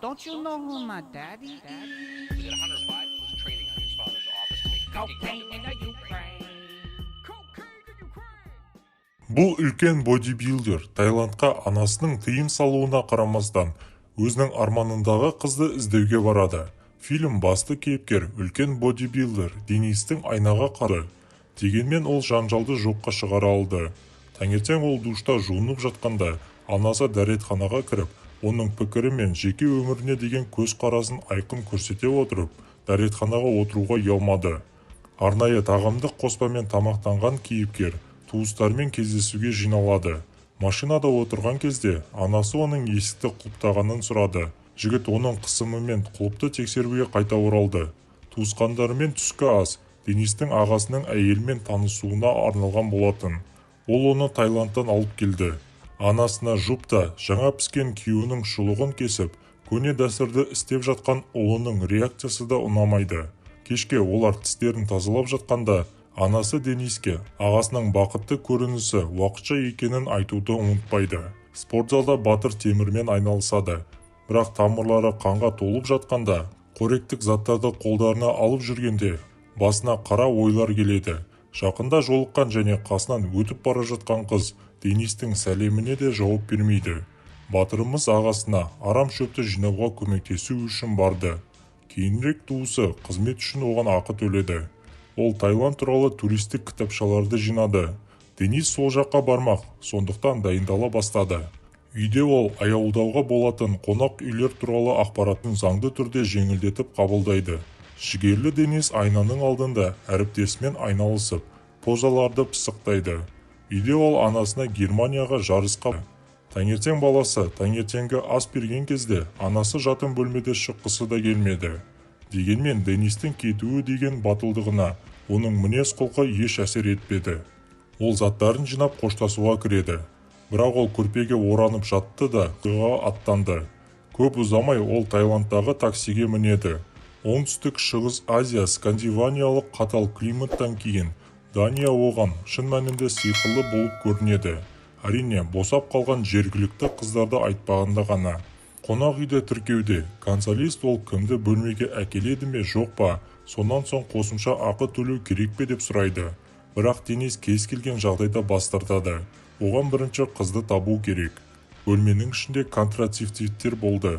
Don't you know who my daddy is? Was it 105? He was training on his father's office to make 50 Cocaine in the Ukraine. Ukraine. Бұл үлкен бодибилдер Таиландқа анасының тыйым салуына қарамастан өзінің арманындағы қызды іздеуге барады. Фильм басты кейіпкер үлкен бодибилдер Денистің айнаға қарды. Дегенмен ол жанжалды жоққа шығара алды. Таңертең ол душта жуынып жатқанда анасы дәретханаға кіріп, оның пікірі мен жеке өміріне деген көзқарасын айқын көрсете отырып, дәретханаға отыруға ұялмады. Арнайы тағамдық қоспамен тамақтанған кейіпкер туыстармен кездесуге жиналады. Машинада отырған кезде анасы оның есікті құлыптағанын сұрады. Жігіт оның қысымымен құлыпты тексеруге қайта оралды. Туысқандарымен түскі ас Денистің ағасының әйелмен танысуына арналған болатын. Ол оны Таиландтан алып келді. Анасына жұпта жаңа піскен күйеуінің шұлығын кесіп, көне дәстүрді істеп жатқан ұлының реакциясы да ұнамайды. Кешке олар тістерін тазалап жатқанда анасы Дениске ағасының бақытты көрінісі уақытша екенін айтуды ұмытпайды. Спортзалда батыр темірмен айналысады. Бірақ тамырлары қанға толып жатқанда, қоректік заттарды қолдарына алып жүргенде, басына қара ойлар келеді. Жақында жолыққан және қасынан өтіп бара жатқан қыз Денистің сәлеміне де жауап бермейді. Батырымыз ағасына арам шөпті жинауға көмектесу үшін барды. Кейінірек туысы қызмет үшін оған ақы төледі. Ол Таиланд туралы туристік кітапшаларды жинады. Денис сол жаққа бармақ, сондықтан дайындала бастады. Үйде ол аяулдауға болатын қонақ үйлер туралы ақпаратын заңды түрде жеңілдетіп қабылдайды. Жігерлі Денис айнаның алдында әріптесімен айналысып, позаларды пысықтайды. Үйде ол анасына Германияға жарысқа. Таңертең баласы таңертеңгі ас берген кезде анасы жатын бөлмеде шыққысы да келмеді. Дегенмен Денистің кетуі деген батылдығына оның мінез құлқы еш әсер етпеді. Ол заттарын жинап қоштасуға кіреді. Бірақ ол көрпеге оранып жатты да қыға аттанды. Көп ұзамай ол Таиландтағы таксиге мінеді. Оңтүстік Шығыс Азия скандинавиялық қатал климаттан кейін Дания оған шын мәнінде сиқырлы болып көрінеді. Әрине, босап қалған жергілікті қыздарды айтпағанда ғана. Қонақ үйде тіркеуде консалист ол кімді бөлмеге әкеледі ме жоқ па, сонан соң қосымша ақы төлеу керек пе деп сұрайды. Бірақ Денис кез келген жағдайда бас тартады. Оған бірінші қызды табу керек. Бөлменің ішінде контрацептивтер болды.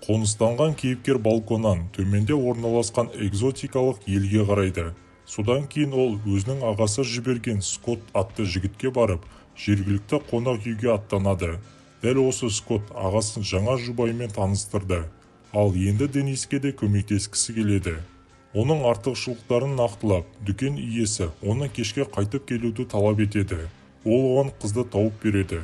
Қоныстанған кейіпкер балконнан төменде орналасқан экзотикалық елге қарайды. Содан кейін ол өзінің ағасы жіберген Скотт атты жігітке барып, жергілікті қонақ үйге аттанады. Дәл осы Скотт ағасын жаңа жұбайымен таныстырды. Ал енді Дениске де көмектескісі келеді. Оның артықшылықтарын нақтылап, дүкен иесі оны кешке қайтып келуді талап етеді. Ол оған қызды тауып береді.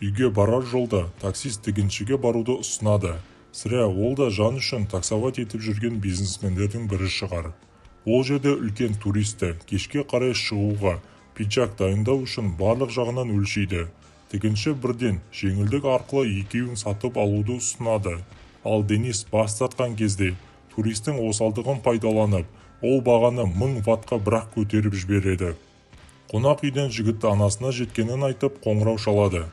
Үйге барар жолда таксист тігіншіге баруды ұсынады. Сірә ол да жан үшін таксовать етіп жүрген бизнесмендердің бірі шығар. Ол жерде үлкен туристі кешке қарай шығуға пиджак дайындау үшін барлық жағынан өлшейді. Тігінші бірден жеңілдік арқылы екеуін сатып алуды ұсынады. Ал Денис бас тартқан кезде туристің осалдығын пайдаланып, ол бағаны 1000 ватқа бірақ көтеріп жібереді. Қонақ үйден жігітті анасына жеткенін айтып қоңырау шалады.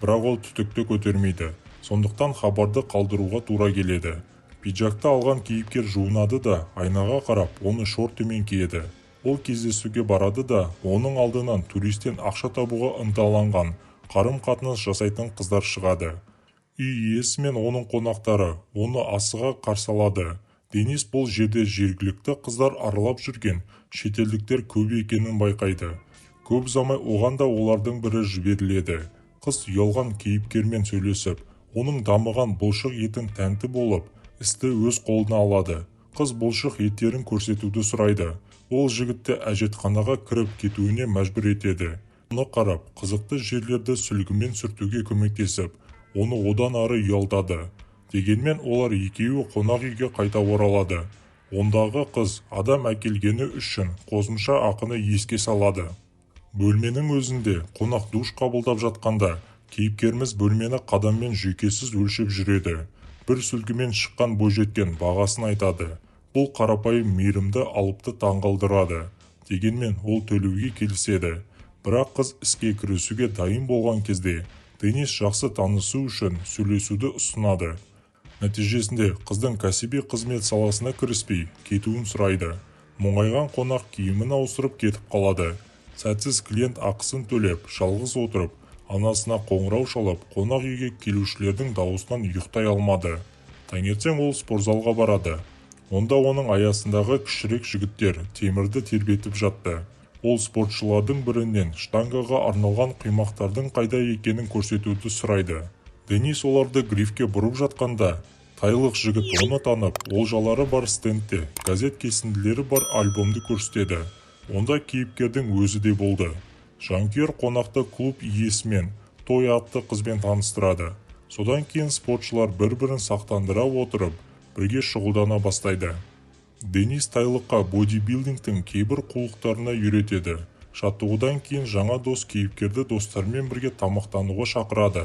Бірақ ол түтікті көтермейді. Сондықтан хабарды қалдыруға тура келеді. Пиджакты алған кейіпкер жуынады да айнаға қарап, оны шортымен киеді. Ол кездесуге барады да оның алдынан туристен ақша табуға ынталанған қарым-қатынас жасайтын қыздар шығады. Үй иесі мен оның қонақтары оны асыға қарсы алады. Денис бұл жерде жергілікті қыздар аралап жүрген шетелдіктер көп екенін байқайды. Көп ұзамай оған да олардың бірі жіберіледі. Қыз ұялған кейіпкермен сөйлесіп, оның дамыған бұлшық етін тәнті болып, істі өз қолына алады. Қыз бұлшық еттерін көрсетуді сұрайды. Ол жігітті әжетханаға кіріп кетуіне мәжбүр етеді. Оны қарап, қызықты жерлерді сүлгімен сүртуге көмектесіп, оны одан ары ұялтады. Дегенмен олар екеуі қонақ үйге қайта оралады. Ондағы қыз адам әкелгені үшін қосымша ақыны еске салады. Бөлменің өзінде қонақ душ қабылдап жатқанда, кейіпкеріміз бөлмені қадаммен жүйкесіз өлшеп жүреді. Бір сүлгімен шыққан бойжеткен бағасын айтады. Бұл қарапайым мейірімді алыпты таңғалдырады. Дегенмен ол төлеуге келіседі. Бірақ қыз іске кірісуге дайын болған кезде Денис жақсы танысу үшін сөйлесуді ұсынады. Нәтижесінде қыздың кәсіби қызмет саласына кіріспей кетуін сұрайды. Мұңайған қонақ киімін ауыстырып кетіп қалады. Сәтсіз клиент ақысын төлеп, жалғыз отырып, анасына қоңырау шалып, қонақ үйге келушілердің дауысынан ұйықтай алмады. Таңертең ол спортзалға барады. Онда оның аясындағы кішірек жігіттер темірді тербетіп жатты. Ол спортшылардың бірінен штангаға арналған қимақтардың қайда екенін көрсетуді сұрайды. Денис оларды грифке бұрып жатқанда, тайлық жігіт оны танып, олжалары бар стендте газет кесінділері бар альбомды көрсетеді. Онда кейіпкердің өзі де болды. Жанкүйер қонақты клуб иесімен той атты қызбен таныстырады. Содан кейін спортшылар бір-бірін сақтандыра отырып, бірге шұғылдана бастайды. Денис тайлыққа бодибилдингтің кейбір қулықтарына үйретеді. Жаттығудан кейін жаңа дос кейіпкерді достармен бірге тамақтануға шақырады.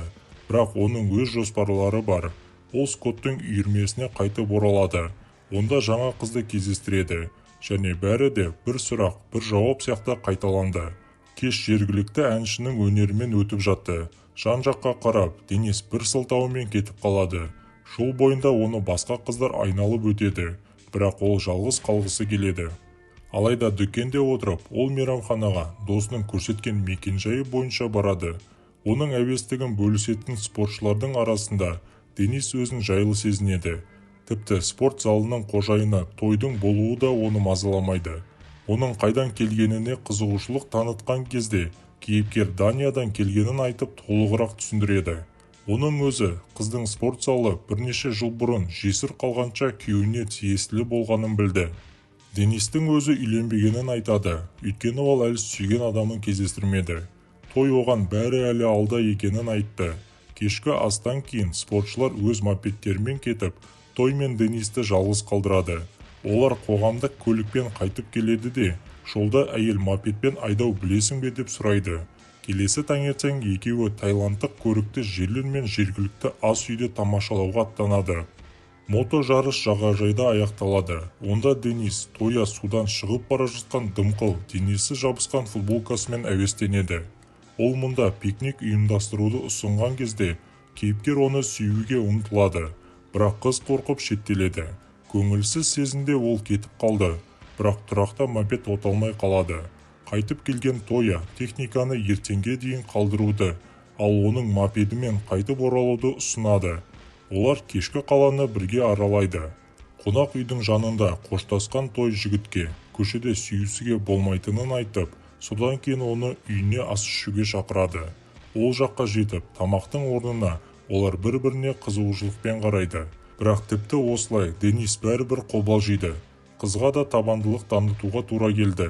Бірақ оның өз жоспарлары бар. Ол Скоттың үйірмесіне қайтып оралады. Онда жаңа қызды кездестіреді. Және бәрі де бір сұрақ, бір жауап сияқты қайталанды. Кеш жергілікті әншінің өнерімен өтіп жатты. Жан-жаққа қарап, Денис бір сылтауымен кетіп қалады. Жол бойында оны басқа қыздар айналып өтеді. Бірақ ол жалғыз қалғысы келеді. Алайда дүкенде отырып, ол мейрамханаға досының көрсеткен мекенжайы бойынша барады. Оның әуестігін бөлісетін спортшылардың арасында Денис өзін жайлы сезінеді. Тіпті спорт залының қожайыны тойдың болуы да оны мазаламайды. Оның қайдан келгеніне қызығушылық танытқан кезде кейіпкер Даниядан келгенін айтып толығырақ түсіндіреді. Оның өзі қыздың спорт залы бірнеше жыл бұрын жесір қалғанша күйеуіне тиесілі болғанын білді. Денистің өзі үйленбегенін айтады, өйткені ол әлі сүйген адамын кездестірмеді. Той оған бәрі әлі алда екенін айтты. Кешкі астан кейін спортшылар өз мопедтерімен кетіп, той мен Денисті жалғыз қалдырады. Олар қоғамдық көлікпен қайтып келеді де, жолда әйел мопедпен айдау білесің бе деп сұрайды. Келесі таңертең екеуі тайландтық көрікті жерлер мен жергілікті ас үйде тамашалауға аттанады. Мото жарыс жағажайда аяқталады. Онда Денис тоя судан шығып бара жатқан дымқыл денесі жабысқан футболкасымен әуестенеді. Ол мұнда пикник ұйымдастыруды ұсынған кезде кейіпкер оны сүюге ұмтылады. Бірақ қыз қорқып шеттеледі. Көңілсіз сезінде ол кетіп қалды. Бірақ тұрақта мопед оталмай қалады. Қайтып келген тоя техниканы ертеңге дейін қалдыруды, ал оның мопедімен қайтып оралуды ұсынады. Олар кешкі қаланы бірге аралайды. Қонақ үйдің жанында қоштасқан той жігітке көшеде сүйісуге болмайтынын айтып, содан кейін оны үйіне ас ішуге шақырады. Ол жаққа жетіп, тамақтың орнына олар бір-біріне қызығушылықпен қарайды. Бірақ тіпті осылай Денис бәрібір қобалжиды. Қызға да табандылық танытуға тура келді.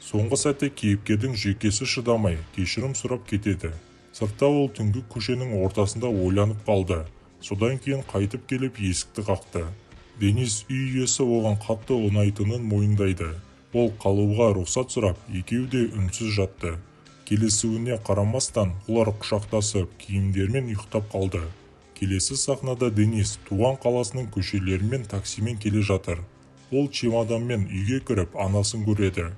Соңғы сәтте кейіпкердің жүйкесі шыдамай кешірім сұрап кетеді. Сыртта ол түнгі көшенің ортасында ойланып қалды. Содан кейін қайтып келіп есікті қақты. Денис үй иесі оған қатты ұнайтынын мойындайды. Ол қалуға рұқсат сұрап, екеуі де үнсіз жатты. Келісуіне қарамастан, олар құшақтасып, киімдермен ұйықтап қалды. Келесі сахнада Денис туған қаласының көшелерімен таксимен келе жатыр. Ол чемоданмен үйге кіріп, анасын көреді.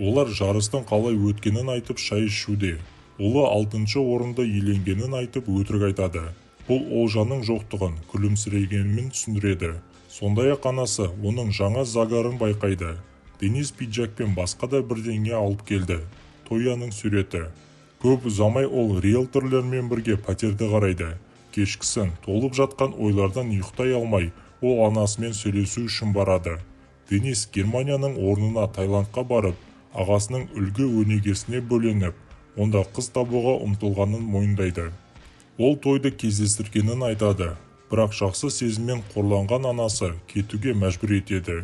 Олар жарыстың қалай өткенін айтып шай ішуде. Ұлы 6-шы орынды иеленгенін айтып өтірік айтады. Бұл олжаның жоқтығын күлімсірегенмен түсіндіреді. Сондай-ақ анасы оның жаңа загарын байқайды. Денис пиджакпен басқа да бірдеңе алып келді. Тояның суреті. Көп ұзамай ол риэлторлермен бірге пәтерді қарайды. Кешкісін толып жатқан ойлардан ұйықтай алмай, ол анасымен сөйлесу үшін барады. Денис Германияның орнына Тайландқа барып, ағасының үлгі өнегесіне бөленіп, онда қыз табуға ұмтылғанын мойындайды. Ол тойды кездестіргенін айтады, бірақ жақсы сезіммен қорланған анасы кетуге мәжбүр етеді.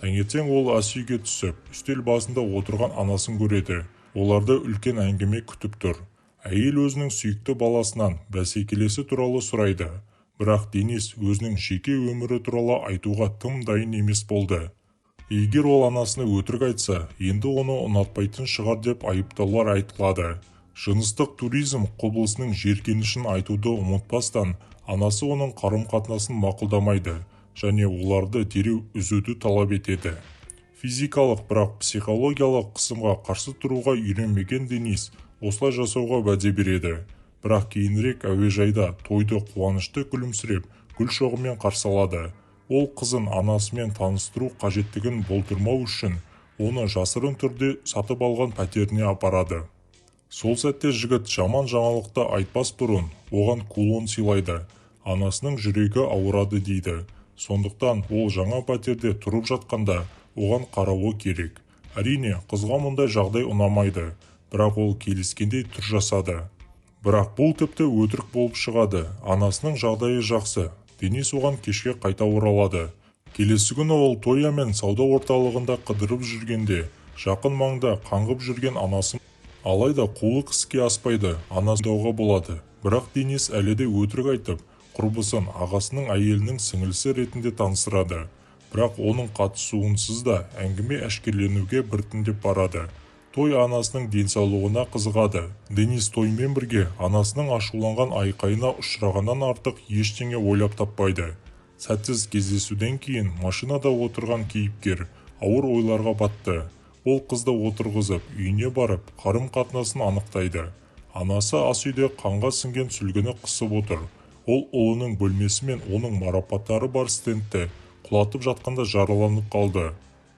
Таңертең ол ас үйге түсіп, үстел басында отырған анасын көреді. Оларды үлкен әңгіме күтіп тұр. Әйел өзінің сүйікті баласынан бәсекелесі туралы сұрайды. Бірақ Денис өзінің жеке өмірі туралы айтуға тым дайын емес болды. Егер ол анасына өтірік айтса, енді оны ұнатпайтын шығар деп айыптаулар айтылады. Жыныстық туризм құбылысының жеркенішін айтуды ұмытпастан, анасы оның қарым-қатынасын мақұлдамайды және оларды дереу үзуді талап етеді. Физикалық, бірақ психологиялық қысымға қарсы тұруға үйренмеген Денис осылай жасауға уәде береді. Бірақ кейінірек әуежайда тойды қуанышты күлімсіреп, гүл шоғымен қарсы алады. Ол қызын анасымен таныстыру қажеттігін болдырмау үшін оны жасырын түрде сатып алған пәтеріне апарады. Сол сәтте жігіт жаман жаңалықты айтпас бұрын оған кулон сыйлайды. Анасының жүрегі ауырады дейді. Сондықтан ол жаңа пәтерде тұрып жатқанда оған қарауы керек. Әрине, қызға мұндай жағдай ұнамайды, бірақ ол келіскендей түр жасады. Бірақ бұл тіпті өтірік болып шығады. Анасының жағдайы жақсы. Денис оған кешке қайта оралады. Келесі күні ол Тоя мен сауда орталығында қыдырып жүргенде жақын маңда қаңғып жүрген анасын, алайда қулық іске аспайды, анасы дауға болады. Бірақ Денис әлі де өтірік айтып, құрбысын ағасының әйелінің сіңілісі ретінде таныстырады. Бірақ оның қатысуынсыз да әңгіме әшкереленуге біртіндеп барады. Той анасының денсаулығына қызығады. Денис тоймен бірге анасының ашуланған айқайына ұшырағаннан артық ештеңе ойлап таппайды. Сәтсіз кездесуден кейін машинада отырған кейіпкер ауыр ойларға батты. Ол қызды отырғызып, үйіне барып, қарым-қатынасын анықтайды. Анасы ас үйде қанға сіңген сүлгіні қысып отыр. Ол ұлының бөлмесі мен оның марапаттары бар стендті құлатып жатқанда жараланып қалды.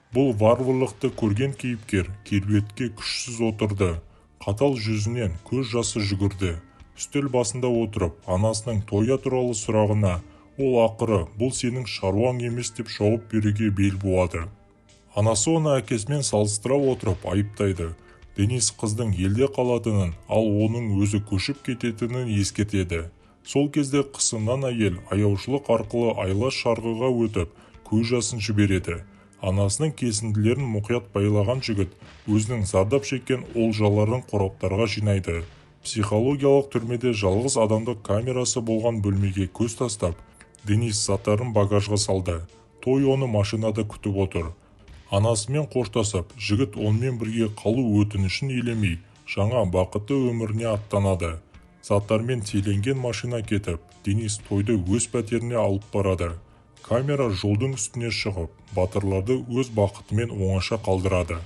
Бұл варварлықты көрген кейіпкер керуетке күшсіз отырды. Қатал жүзінен көз жасы жүгірді. Үстел басында отырып, анасының Тоя туралы сұрағына ол ақыры бұл сенің шаруаң емес деп жауап беруге бел буады. Анасы оны әкесімен салыстыра отырып айыптайды. Денис қыздың елде қалатынын, ал оның өзі көшіп кететінін ескертеді. Сол кезде қысымнан әйел аяушылық арқылы айлас шарғыға өтіп, көз жасын жібереді. Анасының кесінділерін мұқият байлаған жігіт өзінің зардап шеккен олжаларын қораптарға жинайды. Психологиялық түрмеде жалғыз адамдық камерасы болған бөлмеге көз тастап, Денис заттарын багажға салды. Той оны машинада күтіп отыр. Анасымен қоштасып, жігіт онымен бірге қалу өтінішін елемей, жаңа бақытты өміріне аттанады. Заттармен теленген машина кетіп, Денис тойды өз пәтеріне алып барады. Камера жолдың үстіне шығып, батырларды өз бақытымен оңаша қалдырады.